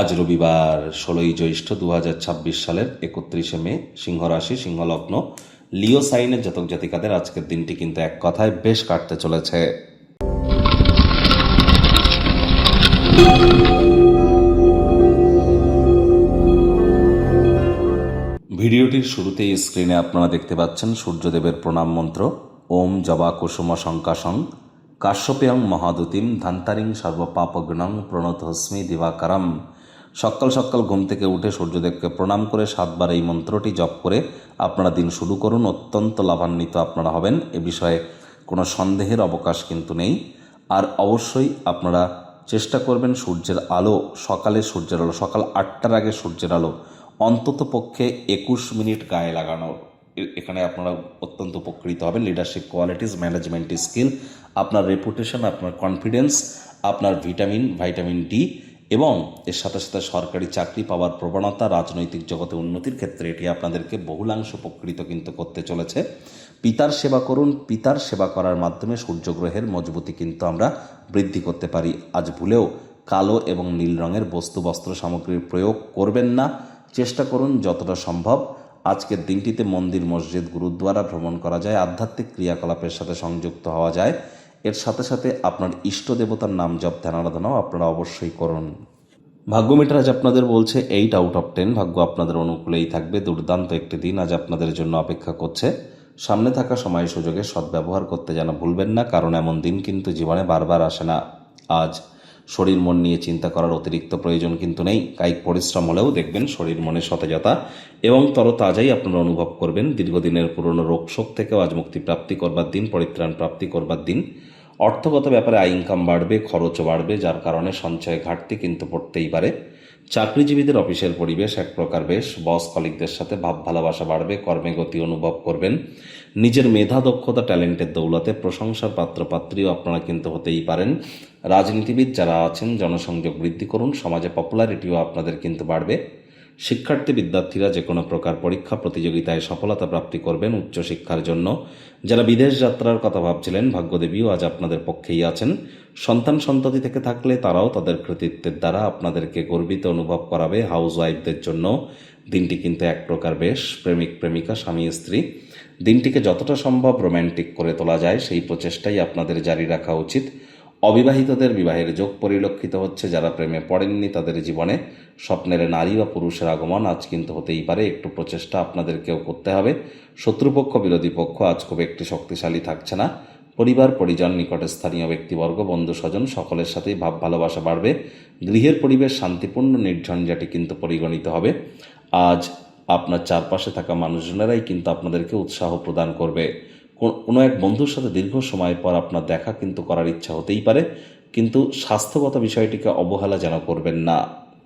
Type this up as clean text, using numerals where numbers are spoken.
আজ রবিবার ১৬ই জ্যৈষ্ঠ ২০২৬ সালের ৩১শে মে, সিংহ রাশি, সিংহ লগ্ন, লিও সাইনের জাতক জাতিকাদের আজকের দিনটি কিন্তু এক কথায় বেশ কাটতে চলেছে। ভিডিওটির শুরুতেই স্ক্রিনে আপনারা দেখতে পাচ্ছেন সূর্যদেবের প্রণাম মন্ত্র। ওম জবা কুসুম শঙ্কাশং কাশ্যপেয়ং মহাদুতিম ধান্তারিং সর্বপাপগ্নং প্রণতহস্মি দিবাকারম। সকাল সকাল ঘুম থেকে উঠে সূর্যদেবকে প্রণাম করে 7 বার এই মন্ত্রটি জপ করে আপনারা দিন শুরু করুন। অত্যন্ত লাভান্বিত আপনারা হবেন, এ বিষয়ে কোনো সন্দেহের অবকাশ কিন্তু নেই। আর অবশ্যই আপনারা চেষ্টা করবেন সূর্যের আলো, সূর্যের আলো সকাল 8টার আগে সূর্যের আলো অন্তত পক্ষে 21 মিনিট গায়ে লাগানোর। এখানে আপনারা অত্যন্ত উপকৃত হবেন। লিডারশিপ কোয়ালিটিস, ম্যানেজমেন্ট স্কিল, আপনার রেপুটেশন, আপনার কনফিডেন্স, আপনার ভাইটামিন ডি এবং এর সাথে সাথে সরকারি চাকরি পাওয়ার প্রবণতা, রাজনৈতিক জগতে উন্নতির ক্ষেত্রে এটি আপনাদেরকে বহুলাংশ উপকৃত কিন্তু করতে চলেছে। পিতার সেবা করুন। পিতার সেবা করার মাধ্যমে সূর্যগ্রহের মজবুতি কিন্তু আমরা বৃদ্ধি করতে পারি। আজ ভুলেও কালো এবং নীল রঙের বস্ত্র সামগ্রীর প্রয়োগ করবেন না। চেষ্টা করুন যতটা সম্ভব আজকের দিনটিতে মন্দির, মসজিদ, গুরুদ্বারা ভ্রমণ করা যায়, আধ্যাত্মিক ক্রিয়াকলাপের সাথে সংযুক্ত হওয়া যায়। এর সাথে সাথে আপনার ইষ্ট দেবতার নাম জপ, ধ্যান আরাধনাও আপনারা অবশ্যই করুন। ভাগ্য মিটার আজ আপনাদের বলছে 8 আউট অফ 10। ভাগ্য আপনাদের অনুকূলেই থাকবে। দুর্দান্ত একটি দিন আজ আপনাদের জন্য অপেক্ষা করছে। সামনে থাকা সময় সুযোগে সদ্ব্যবহার করতে যেন ভুলবেন না, কারণ এমন দিন কিন্তু জীবনে বারবার আসে না। আজ শরীর মন নিয়ে চিন্তা করার অতিরিক্ত প্রয়োজন কিন্তু নেই। কায়িক পরিশ্রম হলেও দেখবেন শরীর মনে সতেজতা এবং তরতাজাই আপনারা অনুভব করবেন। দীর্ঘদিনের পুরনো রোগশোক থেকেও আজ মুক্তি প্রাপ্তি করবার দিন, পরিত্রাণ প্রাপ্তি করবার দিন। অর্থগত ব্যাপারে আয় ইনকাম বাড়বে, খরচও বাড়বে, যার কারণে সঞ্চয় ঘাটতি কিন্তু পড়তেই পারে। চাকরিজীবীদের অফিসের পরিবেশ এক প্রকার বেশ। বস কলিগদের সাথে ভাব ভালোবাসা বাড়বে, কর্মে গতি অনুভব করবেন। নিজের মেধা, দক্ষতা, ট্যালেন্টের দৌলতে প্রশংসার পাত্রপাত্রীও আপনারা কিন্তু হতেই পারেন। রাজনীতিবিদ যারা আছেন জনসংযোগ বৃদ্ধি করুন, সমাজে পপুলারিটিও আপনাদের কিন্তু বাড়বে। শিক্ষার্থী বিদ্যার্থীরা যে কোনো প্রকার পরীক্ষা প্রতিযোগিতায় সফলতা প্রাপ্তি করবেন উচ্চশিক্ষার জন্য। যারা বিদেশ যাত্রার কথা ভাবছিলেন, ভাগ্যদেবীও আজ আপনাদের পক্ষেই আছেন। সন্তান সন্ততি থেকে থাকলে তারাও তাদের কৃতিত্বের দ্বারা আপনাদেরকে গর্বিত অনুভব করাবে। হাউস ওয়াইফদের জন্য দিনটি কিন্তু এক প্রকার বেশ। প্রেমিক প্রেমিকা, স্বামী স্ত্রী, দিনটিকে যতটা সম্ভব রোম্যান্টিক করে তোলা যায় সেই প্রচেষ্টাই আপনাদের জারি রাখা উচিত। অবিবাহিতদের বিবাহের যোগ পরিলক্ষিত হচ্ছে। যারা প্রেমে পড়েননি তাদের জীবনে স্বপ্নের নারী বা পুরুষের আগমন আজ কিন্তু হতেই পারে। একটু প্রচেষ্টা আপনাদেরকেও করতে হবে। শত্রুপক্ষ, বিরোধী পক্ষ আজ খুব একটি শক্তিশালী থাকছে না। পরিবার, পরিজন, নিকটে স্থানীয় ব্যক্তিবর্গ, বন্ধু স্বজন সকলের সাথেই ভাব ভালোবাসা বাড়বে। গৃহের পরিবেশ শান্তিপূর্ণ, নির্ঝঞ্ঝাটি কিন্তু পরিগণিত হবে। আজ আপনার চারপাশে থাকা মানুষজনেরাই কিন্তু আপনাদেরকে উৎসাহ প্রদান করবে। কোনো এক বন্ধুর সাথে দীর্ঘ সময় পর আপনার দেখা কিন্তু করার ইচ্ছা হতেই পারে, কিন্তু স্বাস্থ্যগত বিষয়টিকে অবহেলা যেন করবেন না।